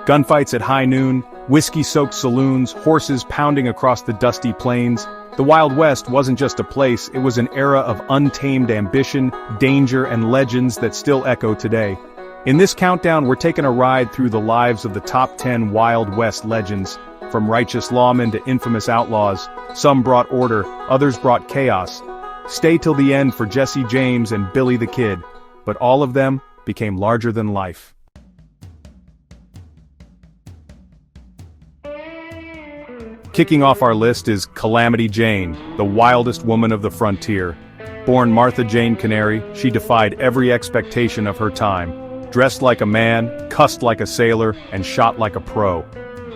Gunfights at high noon, whiskey-soaked saloons, horses pounding across the dusty plains. The Wild West wasn't just a place, it was an era of untamed ambition, danger, and legends that still echo today. In this countdown, we're taking a ride through the lives of the top 10 Wild West legends. From righteous lawmen to infamous outlaws, some brought order, others brought chaos. Stay till the end for Jesse James and Billy the Kid, but all of them became larger than life. Kicking off our list is Calamity Jane, the wildest woman of the frontier. Born Martha Jane Canary, she defied every expectation of her time. Dressed like a man, cussed like a sailor, and shot like a pro.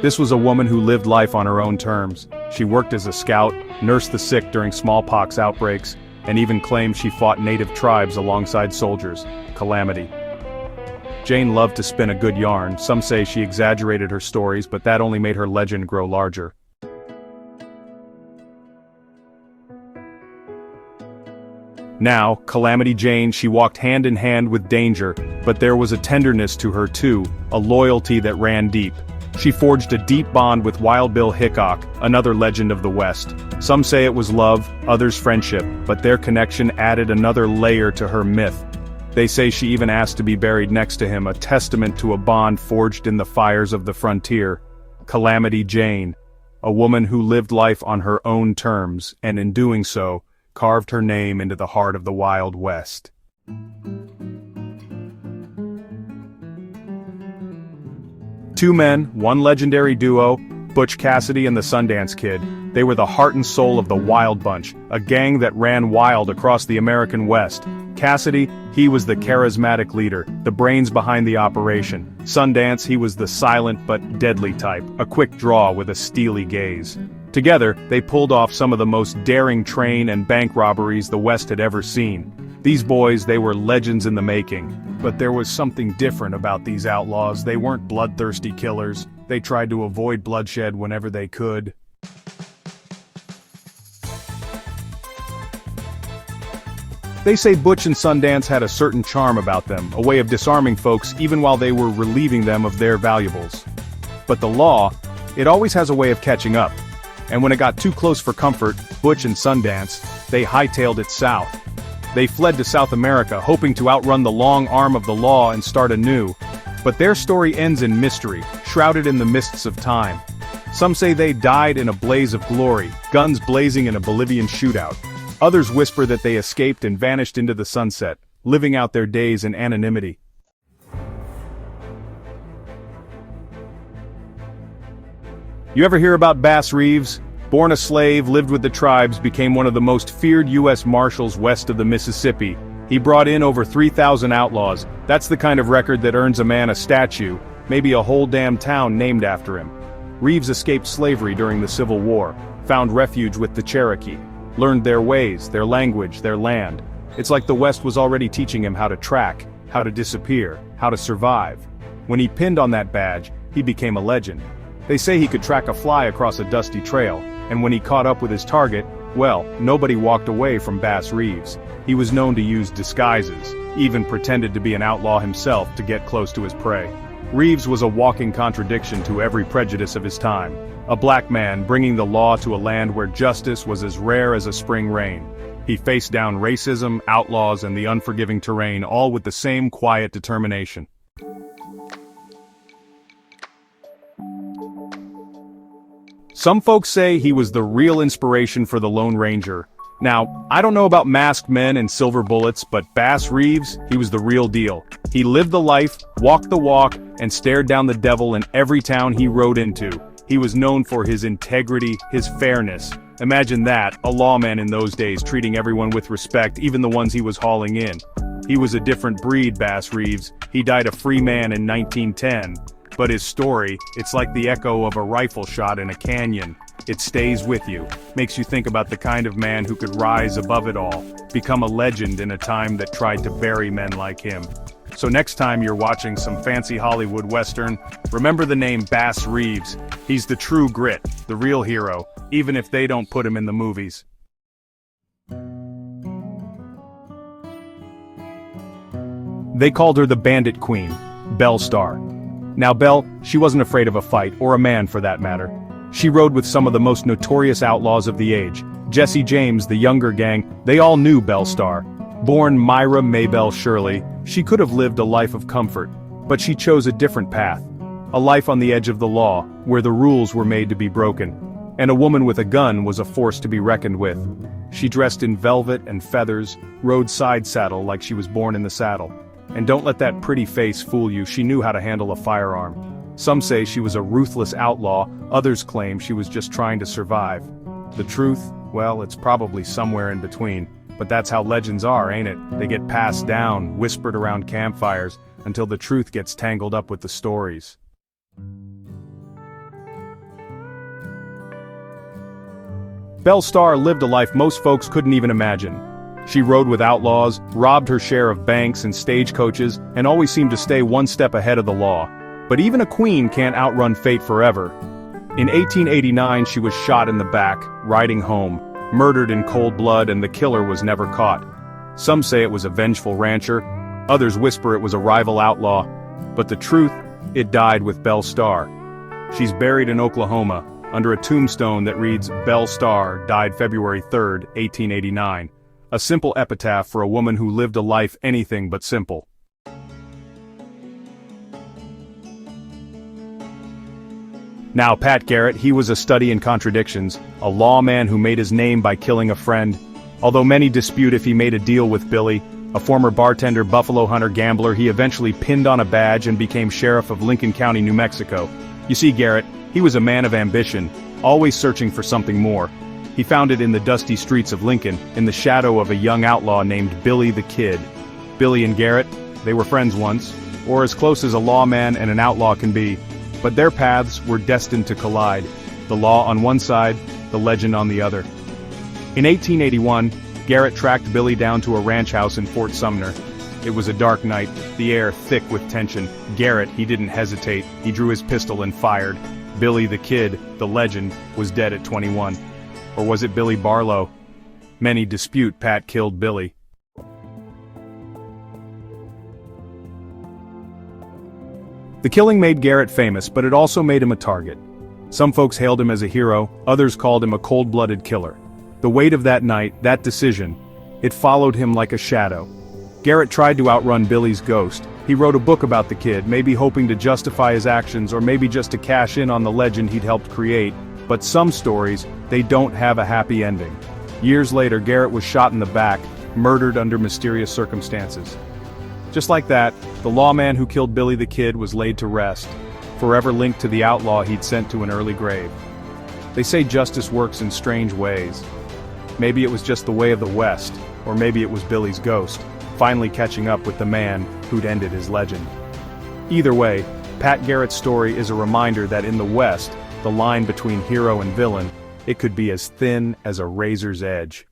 This was a woman who lived life on her own terms. She worked as a scout, nursed the sick during smallpox outbreaks, and even claimed she fought native tribes alongside soldiers. Calamity. Jane loved to spin a good yarn. Some say she exaggerated her stories, but that only made her legend grow larger. Now, Calamity Jane, she walked hand in hand with danger, but there was a tenderness to her too, a loyalty that ran deep. She forged a deep bond with Wild Bill Hickok, another legend of the West. Some say it was love, others friendship, but their connection added another layer to her myth. They say she even asked to be buried next to him, a testament to a bond forged in the fires of the frontier. Calamity Jane, a woman who lived life on her own terms, and in doing so, carved her name into the heart of the Wild West. Two men, one legendary duo, Butch Cassidy and the Sundance Kid. They were the heart and soul of the Wild Bunch, a gang that ran wild across the American West. Cassidy, he was the charismatic leader, the brains behind the operation. Sundance, he was the silent but deadly type, a quick draw with a steely gaze. Together, they pulled off some of the most daring train and bank robberies the West had ever seen. These boys, they were legends in the making. But there was something different about these outlaws. They weren't bloodthirsty killers. They tried to avoid bloodshed whenever they could. They say Butch and Sundance had a certain charm about them, a way of disarming folks even while they were relieving them of their valuables. But the law, it always has a way of catching up. And when it got too close for comfort, Butch and Sundance, they hightailed it south. They fled to South America, hoping to outrun the long arm of the law and start anew. But their story ends in mystery, shrouded in the mists of time. Some say they died in a blaze of glory, guns blazing in a Bolivian shootout. Others whisper that they escaped and vanished into the sunset, living out their days in anonymity. You ever hear about Bass Reeves? Born a slave, lived with the tribes, became one of the most feared U.S. Marshals west of the Mississippi. He brought in over 3,000 outlaws. That's the kind of record that earns a man a statue, maybe a whole damn town named after him. Reeves escaped slavery during the Civil War, found refuge with the Cherokee, learned their ways, their language, their land. It's like the West was already teaching him how to track, how to disappear, how to survive. When he pinned on that badge, he became a legend. They say he could track a fly across a dusty trail, and when he caught up with his target, well, nobody walked away from Bass Reeves. He was known to use disguises, even pretended to be an outlaw himself to get close to his prey. Reeves was a walking contradiction to every prejudice of his time. A black man bringing the law to a land where justice was as rare as a spring rain. He faced down racism, outlaws, and the unforgiving terrain, all with the same quiet determination. Some folks say he was the real inspiration for the Lone Ranger. Now, I don't know about masked men and silver bullets, but Bass Reeves, he was the real deal. He lived the life, walked the walk, and stared down the devil in every town he rode into. He was known for his integrity, his fairness. Imagine that, a lawman in those days treating everyone with respect, even the ones he was hauling in. He was a different breed, Bass Reeves. He died a free man in 1910. But his story, it's like the echo of a rifle shot in a canyon. It stays with you, makes you think about the kind of man who could rise above it all, become a legend in a time that tried to bury men like him. So next time you're watching some fancy Hollywood Western, remember the name Bass Reeves. He's the true grit, the real hero, even if they don't put him in the movies. They called her the Bandit Queen, Belle Starr. Now Belle, she wasn't afraid of a fight, or a man for that matter. She rode with some of the most notorious outlaws of the age. Jesse James, the younger gang, they all knew Belle Starr. Born Myra Maybelle Shirley, she could have lived a life of comfort, but she chose a different path. A life on the edge of the law, where the rules were made to be broken. And a woman with a gun was a force to be reckoned with. She dressed in velvet and feathers, rode side saddle like she was born in the saddle. And don't let that pretty face fool you, she knew how to handle a firearm. Some say she was a ruthless outlaw, others claim she was just trying to survive. The truth? Well, it's probably somewhere in between. But that's how legends are, ain't it? They get passed down, whispered around campfires, until the truth gets tangled up with the stories. Belle Starr lived a life most folks couldn't even imagine. She rode with outlaws, robbed her share of banks and stagecoaches, and always seemed to stay one step ahead of the law. But even a queen can't outrun fate forever. In 1889 she was shot in the back, riding home, murdered in cold blood, and the killer was never caught. Some say it was a vengeful rancher, others whisper it was a rival outlaw. But the truth, it died with Belle Starr. She's buried in Oklahoma, under a tombstone that reads, Belle Starr died February 3, 1889. A simple epitaph for a woman who lived a life anything but simple. Now Pat Garrett, he was a study in contradictions, a lawman who made his name by killing a friend. Although many dispute if he made a deal with Billy, a former bartender, buffalo hunter, gambler, he eventually pinned on a badge and became sheriff of Lincoln County, New Mexico. You see, Garrett, he was a man of ambition, always searching for something more. He found it in the dusty streets of Lincoln, in the shadow of a young outlaw named Billy the Kid. Billy and Garrett, they were friends once, or as close as a lawman and an outlaw can be. But their paths were destined to collide, the law on one side, the legend on the other. In 1881, Garrett tracked Billy down to a ranch house in Fort Sumner. It was a dark night, the air thick with tension. Garrett, he didn't hesitate, he drew his pistol and fired. Billy the Kid, the legend, was dead at 21. Or was it Billy Barlow? Many dispute Pat killed Billy. The killing made Garrett famous, but it also made him a target. Some folks hailed him as a hero, others called him a cold-blooded killer. The weight of that night, that decision, it followed him like a shadow. Garrett tried to outrun Billy's ghost. He wrote a book about the kid, maybe hoping to justify his actions or maybe just to cash in on the legend he'd helped create. But some stories, they don't have a happy ending. Years later, Garrett was shot in the back, murdered under mysterious circumstances. Just like that, the lawman who killed Billy the Kid was laid to rest, forever linked to the outlaw he'd sent to an early grave. They say justice works in strange ways. Maybe it was just the way of the West, or maybe it was Billy's ghost, finally catching up with the man who'd ended his legend. Either way, Pat Garrett's story is a reminder that in the West, the line between hero and villain, it could be as thin as a razor's edge.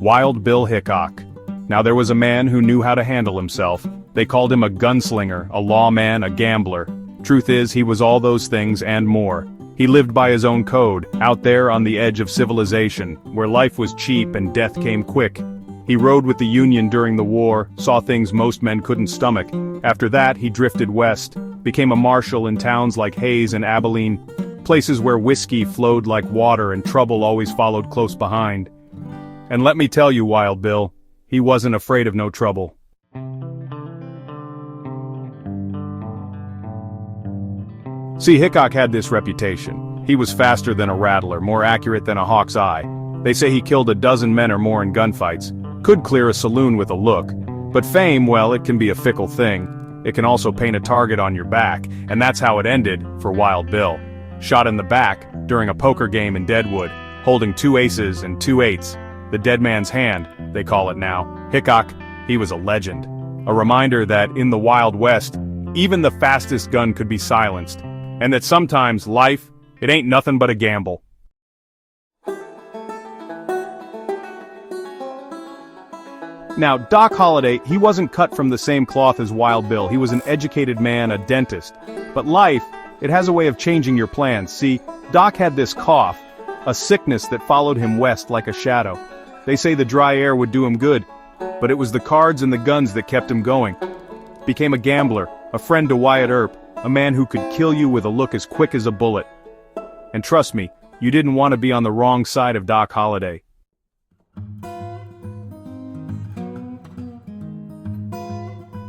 Wild Bill Hickok. Now there was a man who knew how to handle himself. They called him a gunslinger, a lawman, a gambler. Truth is, he was all those things and more. He lived by his own code, out there on the edge of civilization, where life was cheap and death came quick. He rode with the Union during the war, saw things most men couldn't stomach. After that, he drifted west, became a marshal in towns like Hayes and Abilene, places where whiskey flowed like water and trouble always followed close behind. And let me tell you, Wild Bill, he wasn't afraid of no trouble. See, Hickok had this reputation. He was faster than a rattler, more accurate than a hawk's eye. They say he killed a dozen men or more in gunfights, could clear a saloon with a look. But fame, well, it can be a fickle thing. It can also paint a target on your back, and that's how it ended for Wild Bill. Shot in the back during a poker game in Deadwood, holding 2 aces and 2 eights. The dead man's hand, they call it now. Hickok, he was a legend. A reminder that in the Wild West, even the fastest gun could be silenced. And that sometimes life, it ain't nothing but a gamble. Now, Doc Holliday, he wasn't cut from the same cloth as Wild Bill. He was an educated man, a dentist. But life, it has a way of changing your plans. See, Doc had this cough, a sickness that followed him west like a shadow. They say the dry air would do him good, But it was the cards and the guns that kept him going. Became a gambler, a friend to Wyatt Earp, a man who could kill you with a look as quick as a bullet. And trust me, you didn't want to be on the wrong side of Doc Holliday.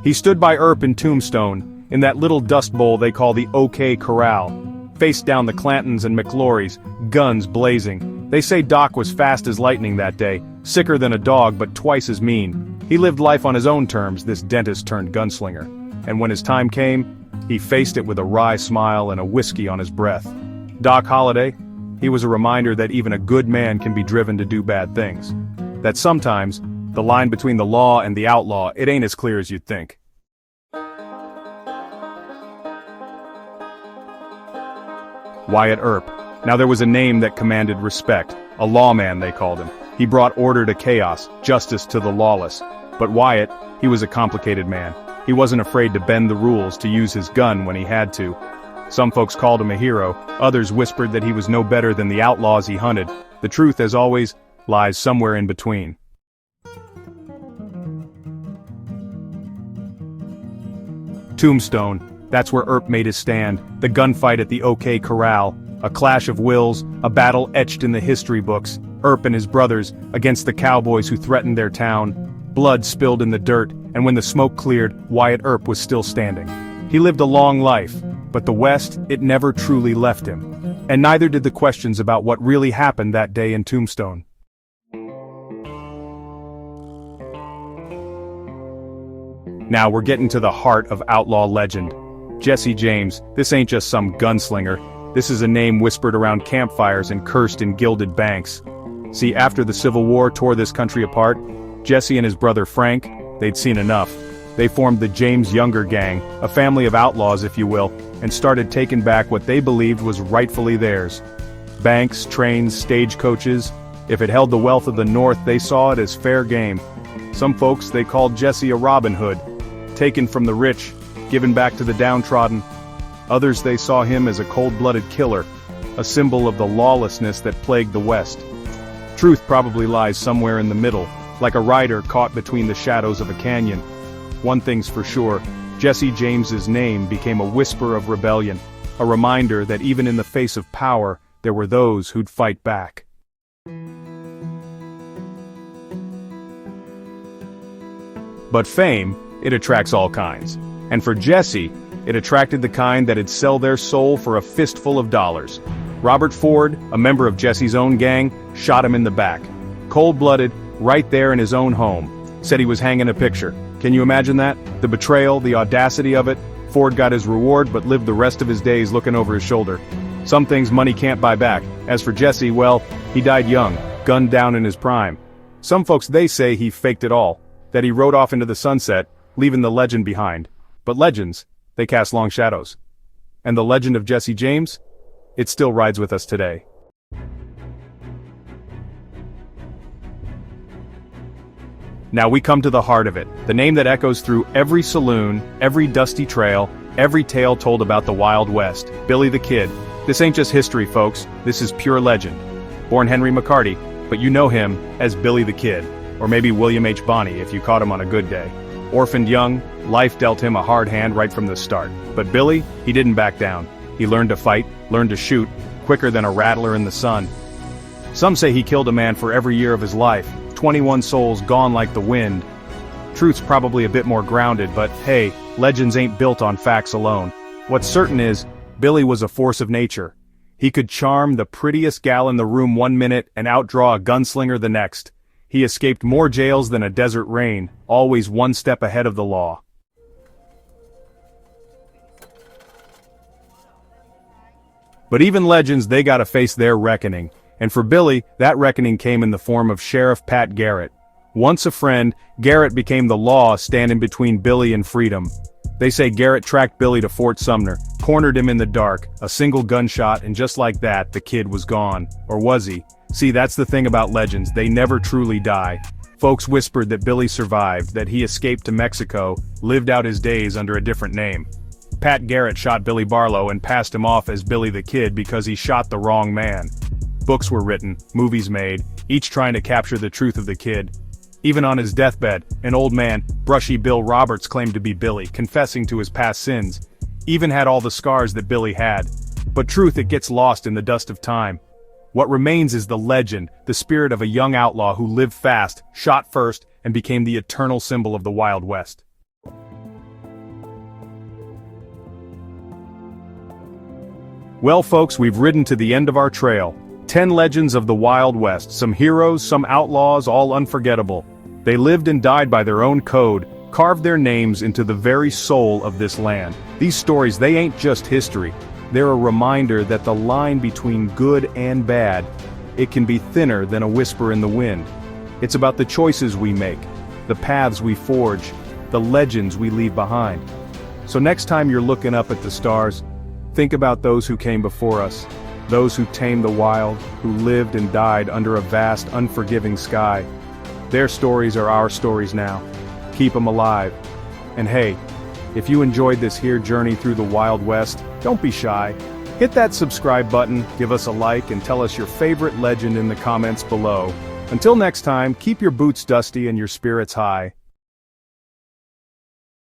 He stood by Earp in Tombstone, in that little dust bowl they call the OK Corral. Faced down the Clantons and McLaurys, guns blazing. They say Doc was fast as lightning that day, sicker than a dog but twice as mean. He lived life on his own terms, this dentist-turned-gunslinger. And when his time came, he faced it with a wry smile and a whiskey on his breath. Doc Holliday, he was a reminder that even a good man can be driven to do bad things. That sometimes, the line between the law and the outlaw, it ain't as clear as you'd think. Wyatt Earp. Now there was a name that commanded respect. A lawman, they called him. He brought order to chaos, justice to the lawless. But Wyatt, he was a complicated man. He wasn't afraid to bend the rules, to use his gun when he had to. Some folks called him a hero, others whispered that he was no better than the outlaws he hunted. The truth, as always, lies somewhere in between. Tombstone. That's where Earp made his stand, the gunfight at the OK Corral, a clash of wills, a battle etched in the history books, Earp and his brothers against the cowboys who threatened their town. Blood spilled in the dirt, and when the smoke cleared, Wyatt Earp was still standing. He lived a long life, but the West, it never truly left him. And neither did the questions about what really happened that day in Tombstone. Now we're getting to the heart of outlaw legend. Jesse James, this ain't just some gunslinger. This is a name whispered around campfires and cursed in gilded banks. See, after the Civil War tore this country apart, Jesse and his brother Frank, they'd seen enough. They formed the James Younger Gang, a family of outlaws if you will, and started taking back what they believed was rightfully theirs. Banks, trains, stagecoaches. If it held the wealth of the North, they saw it as fair game. Some folks, they called Jesse a Robin Hood, taken from the rich, given back to the downtrodden. Others, they saw him as a cold-blooded killer, a symbol of the lawlessness that plagued the West. Truth probably lies somewhere in the middle, like a rider caught between the shadows of a canyon. One thing's for sure, Jesse James's name became a whisper of rebellion, a reminder that even in the face of power, there were those who'd fight back. But fame, it attracts all kinds. And for Jesse, it attracted the kind that'd sell their soul for a fistful of dollars. Robert Ford, a member of Jesse's own gang, shot him in the back. Cold-blooded, right there in his own home. Said he was hanging a picture. Can you imagine that? The betrayal, the audacity of it. Ford got his reward but lived the rest of his days looking over his shoulder. Some things money can't buy back. As for Jesse, well, he died young, gunned down in his prime. Some folks, they say he faked it all, that he rode off into the sunset, leaving the legend behind. But legends, they cast long shadows. And the legend of Jesse James? It still rides with us today. Now we come to the heart of it, the name that echoes through every saloon, every dusty trail, every tale told about the Wild West, Billy the Kid. This ain't just history, folks, this is pure legend. Born Henry McCarty, but you know him as Billy the Kid, or maybe William H. Bonney if you caught him on a good day. Orphaned young, life dealt him a hard hand right from the start. But Billy, he didn't back down. He learned to fight, learned to shoot, quicker than a rattler in the sun. Some say he killed a man for every year of his life, 21 souls gone like the wind. Truth's probably a bit more grounded, but hey, legends ain't built on facts alone. What's certain is, Billy was a force of nature. He could charm the prettiest gal in the room one minute and outdraw a gunslinger the next. He escaped more jails than a desert rain, always one step ahead of the law. But even legends, they gotta face their reckoning. And for Billy, that reckoning came in the form of Sheriff Pat Garrett. Once a friend, Garrett became the law standing between Billy and freedom. They say Garrett tracked Billy to Fort Sumner, cornered him in the dark, a single gunshot, and just like that, the kid was gone. Or was he? See, that's the thing about legends, they never truly die. Folks whispered that Billy survived, that he escaped to Mexico, lived out his days under a different name. Pat Garrett shot Billy Barlow and passed him off as Billy the Kid because he shot the wrong man. Books were written, movies made, each trying to capture the truth of the kid. Even on his deathbed, an old man, Brushy Bill Roberts, claimed to be Billy, confessing to his past sins. Even had all the scars that Billy had. But truth, it gets lost in the dust of time. What remains is the legend, the spirit of a young outlaw who lived fast, shot first, and became the eternal symbol of the Wild West. Well folks, we've ridden to the end of our trail. 10 legends of the Wild West, some heroes, some outlaws, all unforgettable. They lived and died by their own code, carved their names into the very soul of this land. These stories, they ain't just history. They're a reminder that the line between good and bad, it can be thinner than a whisper in the wind. It's about the choices we make, the paths we forge, the legends we leave behind. So next time you're looking up at the stars, think about those who came before us, those who tamed the wild, who lived and died under a vast, unforgiving sky. Their stories are our stories now. Keep them alive. And hey, if you enjoyed this here journey through the Wild West, don't be shy. Hit that subscribe button, give us a like, and tell us your favorite legend in the comments below. Until next time, keep your boots dusty and your spirits high.